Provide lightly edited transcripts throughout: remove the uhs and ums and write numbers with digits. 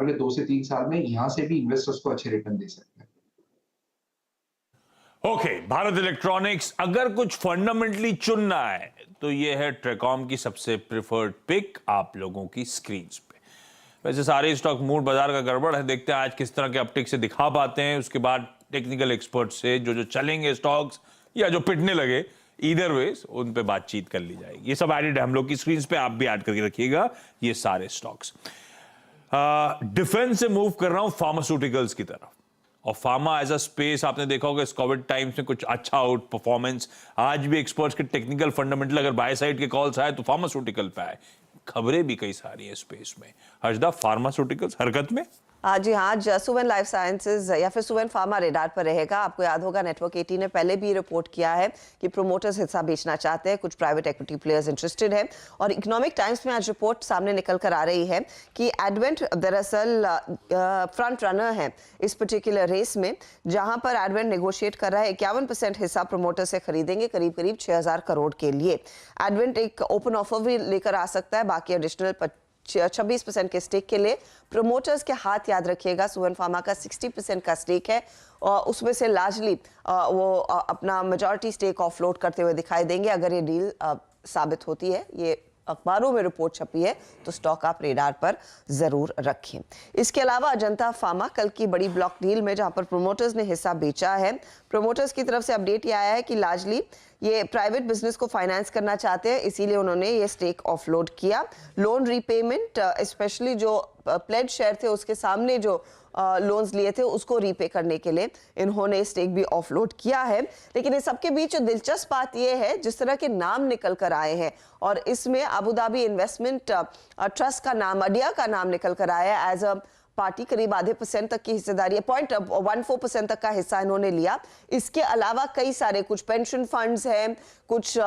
वाले 2 से 3 साल में यहाँ से भी इन्वेस्टर्स को अच्छे रिटर्न दे सकते हैं। ओके, भारत इलेक्ट्रॉनिक्स अगर कुछ फंडामेंटली चुनना है तो ये है ट्रेकॉम की सबसे प्रिफर्ड पिक आप लोगों की स्क्रीन पे। वैसे सारे स्टॉक मूड बाजार का गड़बड़ है, देखते हैं आज किस तरह के अपटिक से दिखा पाते हैं, उसके बाद टेक्निकल एक्सपर्ट से जो चलेंगे स्टॉक्स या जो पिटने लगे, ईदर वेज उन पे बातचीत कर ली जाएगी। ये सब एडेड है हम लोग की स्क्रीन पे, आप भी ऐड करके रखिएगा ये सारे स्टॉक्स। डिफेंस से मूव कर रहा हूं फार्मास्यूटिकल्स की तरफ, और फार्मा एज अ स्पेस आपने देखा होगा इस कोविड टाइम्स में कुछ अच्छा आउट परफॉर्मेंस। आज भी एक्सपर्ट्स के टेक्निकल फंडामेंटल अगर बाय साइड के कॉल्स आए तो फार्मास्यूटिकल पे आए, खबरें भी कई सारी हैं स्पेस में। हर्षदा, फार्मास्यूटिकल्स हरकत में? जी हाँ, आज सुवेन लाइफ साइंसेज या फिर सुवेन फार्मा रेडार पर रहेगा। आपको याद होगा नेटवर्क 80 ने पहले भी रिपोर्ट किया है कि प्रोमोटर्स हिस्सा बेचना चाहते हैं, कुछ प्राइवेट इक्विटी प्लेयर्स इंटरेस्टेड हैं। और इकोनॉमिक टाइम्स में आज रिपोर्ट सामने निकल कर आ रही है कि एडवेंट दरअसल फ्रंट रनर है इस पर्टिकुलर रेस में, जहां पर एडवेंट नेगोशिएट कर रहा है 51% हिस्सा प्रोमोटर से खरीदेंगे, करीब करीब 6000 करोड़ के लिए। एडवेंट एक ओपन ऑफर भी लेकर आ सकता है, बाकी एडिशनल 26% के स्टेक के लिए। प्रोमोटर्स के हाथ याद रखिएगा, सुवेन फार्मा का 60% का स्टेक है और उसमें से लार्जली वो अपना मेजॉरिटी स्टेक ऑफलोड करते हुए दिखाई देंगे अगर ये डील साबित होती है। ये अखबारों में रिपोर्ट छपी है तो स्टॉक आप रेडार पर जरूर रखें। इसके अलावा अजंता फार्मा कल की बड़ी ब्लॉक डील में जहां पर प्रोमोटर्स ने हिस्सा बेचा है, प्रोमोटर्स की तरफ से अपडेट ये आया है कि लार्जली ये प्राइवेट बिजनेस को फाइनेंस करना चाहते हैं, इसीलिए उन्होंने ये स्टेक ऑफलोड किया। लोन रीपेमेंट, स्पेशली जो प्लेड शेयर थे उसके सामने जो लोन्स लिए थे उसको रीपे करने के लिए इन्होंने स्टेक भी ऑफलोड किया है। लेकिन इस सबके बीच जो दिलचस्प बात यह है जिस तरह के नाम निकल कर आए हैं, और इसमें अबू धाबी इन्वेस्टमेंट ट्रस्ट का नाम, अडिया का नाम निकल कर आया है एज अ पार्टी। करीब आधे % तक की हिस्सेदारी, 0.14% तक का हिस्सा इन्होंने लिया। इसके अलावा कई सारे कुछ पेंशन फंड्स हैं, कुछ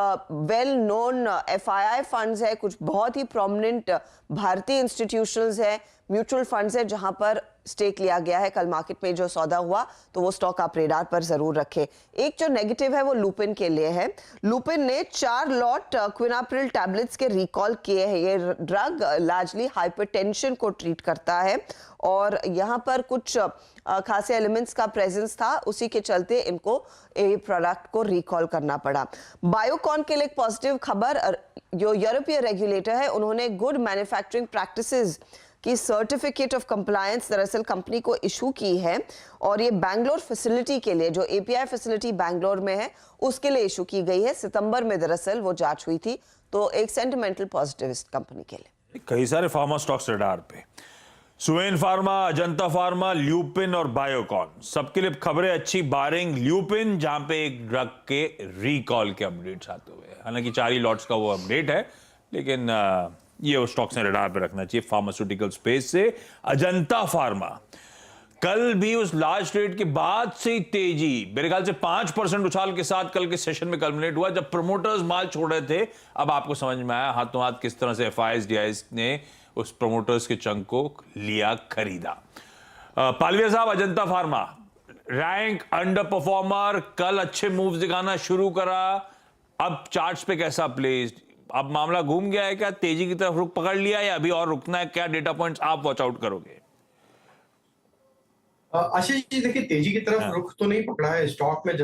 वेल नोन FII फंड्स है, कुछ बहुत ही प्रोमिनेंट भारतीय इंस्टीट्यूशंस है, म्यूचुअल फंड्स है जहां पर स्टेक लिया गया है। कल मार्केट में जो सौदा हुआ तो वो स्टॉक आप रेडार पर जरूर रखें। एक जो नेगेटिव है वो लुपिन के लिए है। लुपिन ने 4 लॉट क्विनाप्रिल टैबलेट्स के रिकॉल किए हैं। ये ड्रग लार्जली हाइपरटेंशन को ट्रीट करता है और यहाँ पर कुछ खासे एलिमेंट्स का प्रेजेंस था, उसी के चलते इनको ये प्रोडक्ट को रिकॉल करना पड़ा। बायोकॉन के लिए एक पॉजिटिव खबर, जो यूरोपीय रेगुलेटर है उन्होंने गुड मैन्युफैक्चरिंग प्रैक्टिसेस की सर्टिफिकेट ऑफ कंप्लायंस दरअसल कंपनी को इशू की है, और ये बैंगलोर फैसिलिटी के लिए, जो API फैसिलिटी बैंगलोर में है उसके लिए इशू की गई है। सितंबर में दरअसल वो जांच हुई थी, तो एक सेंटिमेंटल पॉजिटिव इस कंपनी के लिए। कई सारे फार्मा स्टॉक्स रडार पे, Suven pharma, Ajanta pharma, lupin और बायोकॉन, सबके लिए खबरें अच्छी, बारिंग ल्यूपिन जहां पे एक ड्रग के रिकॉल के अपडेट्स आते हुए। हालांकि 4 ही लॉट्स का वो अपडेट है, लेकिन ये वो स्टॉक्स ने रडार पे रखना चाहिए फार्मास्यूटिकल स्पेस से। अजंता फार्मा कल भी उस लार्ज ट्रेड के बाद से तेजी, मेरे ख्याल से 5% उछाल के साथ कल के सेशन में कल्मिनेट हुआ जब प्रमोटर्स माल छोड़ रहे थे। अब आपको समझ में आया हाथों हाथ किस तरह से FIs DIs ने उस प्रमोटर्स के चंक को लिया, खरीदा। पालविया साहब, Ajanta pharma rank under performer, कल अच्छे मूव्स दिखाना शुरू करा, अब चार्ट्स पे कैसा प्लेस्ड? अब मामला घूम गया है क्या? तेजी की तरफ रुख पकड़ लिया या अभी और रुकना है? क्या डेटा पॉइंट्स आप वॉच आउट करोगे? आशीष जी, देखिए तेजी की तरफ रुख तो नहीं पकड़ा है, स्टॉक में जरूर